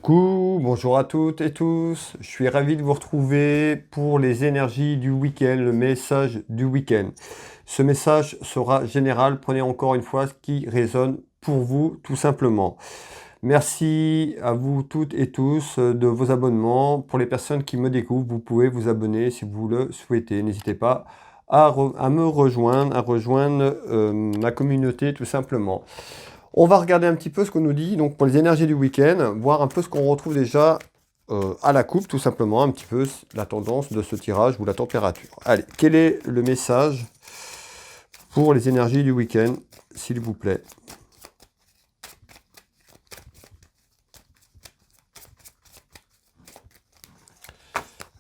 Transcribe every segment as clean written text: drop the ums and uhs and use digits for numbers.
Coucou, bonjour à toutes et tous. Je suis ravi de vous retrouver pour les énergies du week-end, le message du week-end. Ce message sera général, prenez encore une fois ce qui résonne pour vous tout simplement. Merci à vous toutes et tous de vos abonnements. Pour les personnes qui me découvrent, vous pouvez vous abonner si vous le souhaitez. N'hésitez pas à me rejoindre, à rejoindre ma communauté tout simplement. On va regarder un petit peu ce qu'on nous dit donc pour les énergies du week-end, voir un peu ce qu'on retrouve déjà à la coupe, tout simplement, un petit peu la tendance de ce tirage ou la température. Allez, quel est le message pour les énergies du week-end, s'il vous plaît?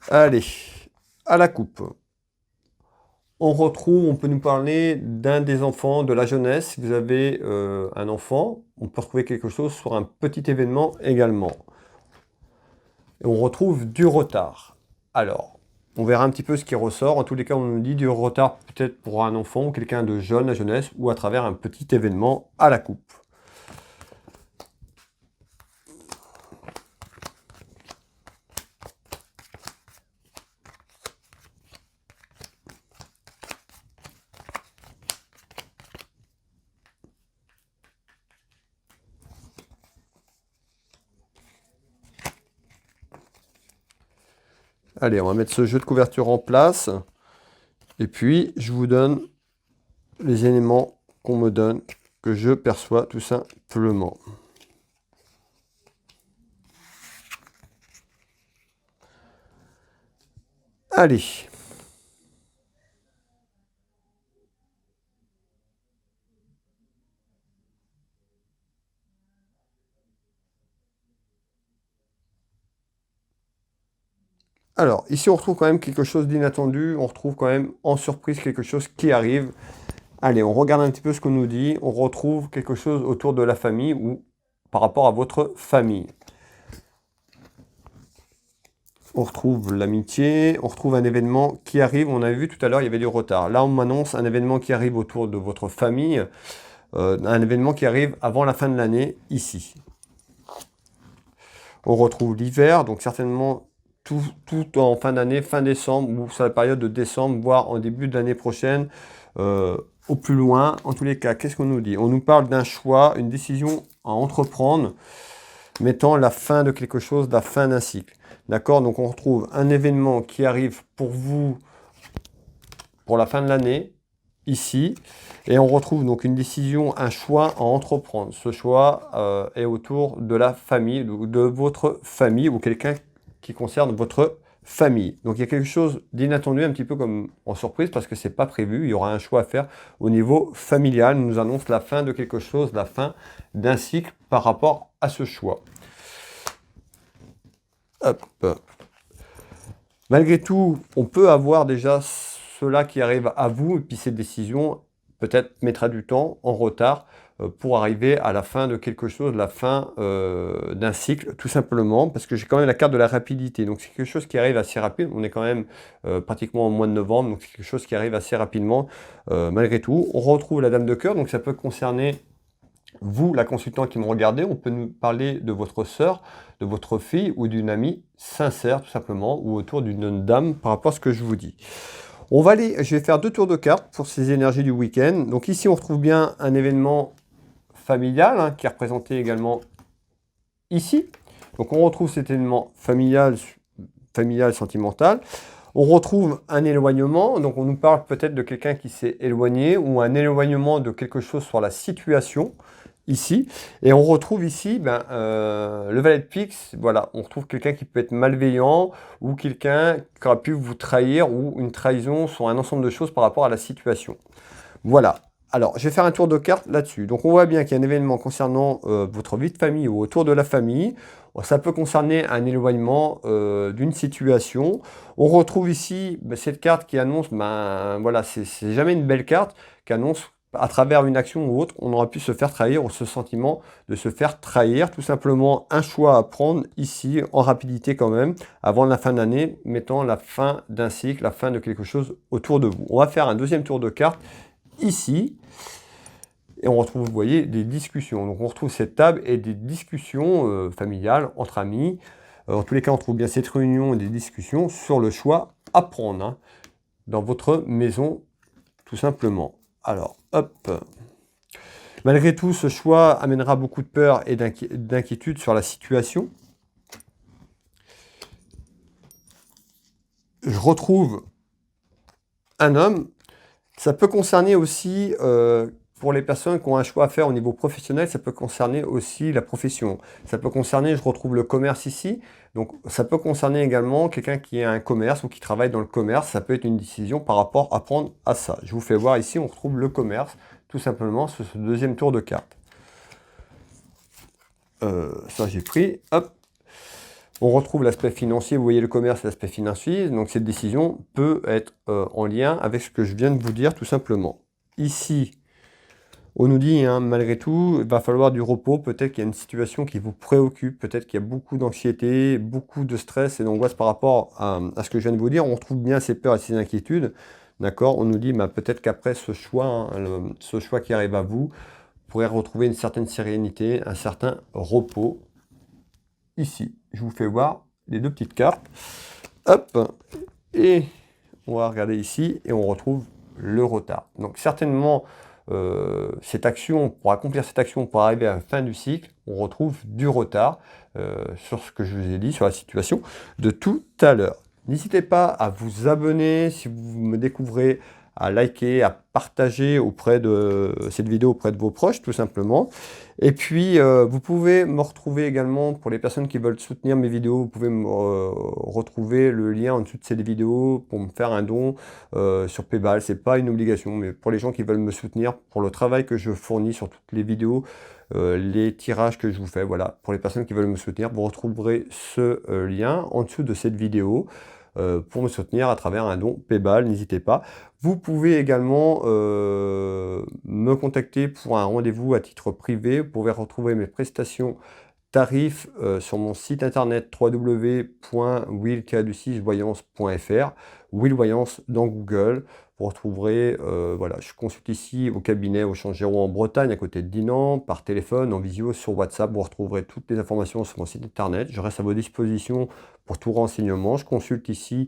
Allez, à la coupe. On retrouve, on peut nous parler d'un des enfants, de la jeunesse. Si vous avez un enfant, on peut retrouver quelque chose sur un petit événement également. Et on retrouve du retard. Alors, on verra un petit peu ce qui ressort. En tous les cas, on nous dit du retard peut-être pour un enfant ou quelqu'un de jeune, la jeunesse, ou à travers un petit événement à la coupe. Allez, on va mettre ce jeu de couverture en place. Et puis, je vous donne les éléments qu'on me donne, que je perçois tout simplement. Allez. Alors, ici, on retrouve quand même quelque chose d'inattendu. On retrouve quand même en surprise quelque chose qui arrive. Allez, on regarde un petit peu ce qu'on nous dit. On retrouve quelque chose autour de la famille ou par rapport à votre famille. On retrouve l'amitié, on retrouve un événement qui arrive. On a vu tout à l'heure, il y avait du retard. Là, on m'annonce un événement qui arrive autour de votre famille. Un événement qui arrive avant la fin de l'année, ici. On retrouve l'hiver, donc certainement tout en fin d'année, fin décembre, ou sur la période de décembre, voire en début de l'année prochaine, au plus loin. En tous les cas, qu'est-ce qu'on nous dit? On nous parle d'un choix, une décision à entreprendre, mettant la fin de quelque chose, la fin d'un cycle. D'accord? Donc on retrouve un événement qui arrive pour vous pour la fin de l'année, ici, et on retrouve donc une décision, un choix à entreprendre. Ce choix est autour de la famille, de votre famille, ou quelqu'un qui concerne votre famille. Donc il y a quelque chose d'inattendu, un petit peu comme en surprise, parce que c'est pas prévu. Il y aura un choix à faire au niveau familial. On nous annonce la fin de quelque chose, la fin d'un cycle par rapport à ce choix. Hop. Malgré tout, on peut avoir déjà cela qui arrive à vous, et puis cette décision peut-être mettra du temps en retard pour arriver à la fin de quelque chose, la fin d'un cycle, tout simplement, parce que j'ai quand même la carte de la rapidité. Donc c'est quelque chose qui arrive assez rapide. On est quand même pratiquement au mois de novembre, donc c'est quelque chose qui arrive assez rapidement malgré tout. On retrouve la dame de cœur, donc ça peut concerner vous, la consultante qui me regardez. On peut nous parler de votre sœur, de votre fille ou d'une amie sincère, tout simplement, ou autour d'une dame par rapport à ce que je vous dis. On va aller, je vais faire 2 tours de cartes pour ces énergies du week-end. Donc ici, on retrouve bien un événement familial hein, qui est représenté également ici. Donc on retrouve cet événement familial, sentimental. On retrouve un éloignement, donc on nous parle peut-être de quelqu'un qui s'est éloigné ou un éloignement de quelque chose sur la situation, ici. Et on retrouve ici le valet de pique, voilà, on retrouve quelqu'un qui peut être malveillant ou quelqu'un qui aura pu vous trahir ou une trahison sur un ensemble de choses par rapport à la situation. Voilà. Alors, je vais faire un tour de carte là-dessus. Donc, on voit bien qu'il y a un événement concernant votre vie de famille ou autour de la famille. Ça peut concerner un éloignement d'une situation. On retrouve ici cette carte qui annonce, voilà, c'est jamais une belle carte, qui annonce à travers une action ou autre, on aura pu se faire trahir ou ce sentiment de se faire trahir. Tout simplement, un choix à prendre ici, en rapidité quand même, avant la fin de l'année, mettant la fin d'un cycle, la fin de quelque chose autour de vous. On va faire un deuxième tour de carte ici. Et on retrouve, vous voyez, des discussions. Donc on retrouve cette table et des discussions familiales entre amis. En tous les cas, on trouve bien cette réunion et des discussions sur le choix à prendre hein, dans votre maison, tout simplement. Alors, hop. Malgré tout, ce choix amènera beaucoup de peur et d'inquiétude sur la situation. Je retrouve un homme. Ça peut concerner aussi, pour les personnes qui ont un choix à faire au niveau professionnel, ça peut concerner aussi la profession. Ça peut concerner, je retrouve le commerce ici, donc ça peut concerner également quelqu'un qui a un commerce ou qui travaille dans le commerce. Ça peut être une décision par rapport à prendre à ça. Je vous fais voir ici, on retrouve le commerce, tout simplement, sur ce deuxième tour de carte. Ça j'ai pris, hop. On retrouve l'aspect financier, vous voyez le commerce, l'aspect financier, donc cette décision peut être en lien avec ce que je viens de vous dire tout simplement. Ici, on nous dit, hein, malgré tout, il va falloir du repos, peut-être qu'il y a une situation qui vous préoccupe, peut-être qu'il y a beaucoup d'anxiété, beaucoup de stress et d'angoisse par rapport à ce que je viens de vous dire. On retrouve bien ces peurs et ces inquiétudes, d'accord? On nous dit, bah, peut-être qu'après ce choix, hein, ce choix qui arrive à vous, pourrez retrouver une certaine sérénité, un certain repos. Ici, je vous fais voir les deux petites cartes. Hop, et on va regarder ici et on retrouve le retard. Donc certainement, cette action, pour accomplir cette action, pour arriver à la fin du cycle, on retrouve du retard sur ce que je vous ai dit, sur la situation de tout à l'heure. N'hésitez pas à vous abonner si vous me découvrez, à liker, à partager auprès de cette vidéo auprès de vos proches, tout simplement. Et puis, vous pouvez me retrouver également, pour les personnes qui veulent soutenir mes vidéos, vous pouvez me retrouver le lien en dessous de cette vidéo pour me faire un don sur PayPal. C'est pas une obligation, mais pour les gens qui veulent me soutenir, pour le travail que je fournis sur toutes les vidéos, les tirages que je vous fais, voilà. Pour les personnes qui veulent me soutenir, vous retrouverez ce lien en dessous de cette vidéo. Pour me soutenir à travers un don PayPal, n'hésitez pas. Vous pouvez également me contacter pour un rendez-vous à titre privé. Vous pouvez retrouver mes prestations tarifs sur mon site internet www.willk6voyance.fr, Will Voyance dans Google. Vous retrouverez, voilà, je consulte ici au cabinet au Changéro en Bretagne, à côté de Dinan, par téléphone, en visio, sur WhatsApp. Vous retrouverez toutes les informations sur mon site internet. Je reste à vos dispositions pour tout renseignement. Je consulte ici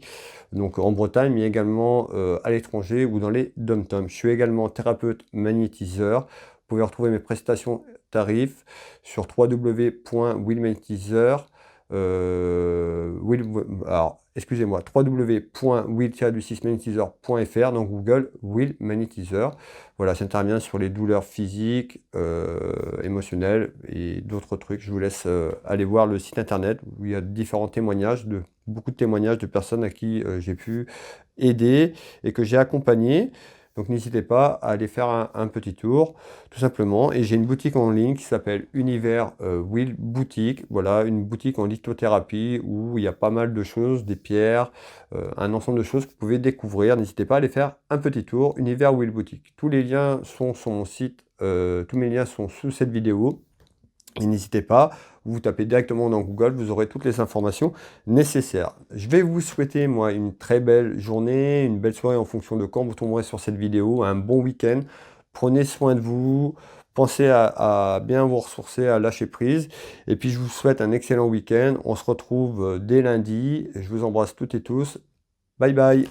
donc en Bretagne, mais également à l'étranger ou dans les dom-toms. Je suis également thérapeute magnétiseur. Vous pouvez retrouver mes prestations tarifs sur www.willmagnétiseur. Excusez-moi, www.will-magnétiseur.fr dans Google, Will Magnétiseur. Voilà, j'interviens sur les douleurs physiques, émotionnelles et d'autres trucs. Je vous laisse aller voir le site internet où il y a différents témoignages, beaucoup de témoignages de personnes à qui j'ai pu aider et que j'ai accompagné. Donc n'hésitez pas à aller faire un petit tour, tout simplement. Et j'ai une boutique en ligne qui s'appelle Univers Will Boutique. Voilà, une boutique en lithothérapie où il y a pas mal de choses, des pierres, un ensemble de choses que vous pouvez découvrir. N'hésitez pas à aller faire un petit tour. Univers Will Boutique. Tous les liens sont sur mon site, tous mes liens sont sous cette vidéo. Et n'hésitez pas, vous tapez directement dans Google, vous aurez toutes les informations nécessaires. Je vais vous souhaiter, moi, une très belle journée, une belle soirée en fonction de quand vous tomberez sur cette vidéo, un bon week-end. Prenez soin de vous, pensez à bien vous ressourcer, à lâcher prise. Et puis, je vous souhaite un excellent week-end. On se retrouve dès lundi. Je vous embrasse toutes et tous. Bye bye.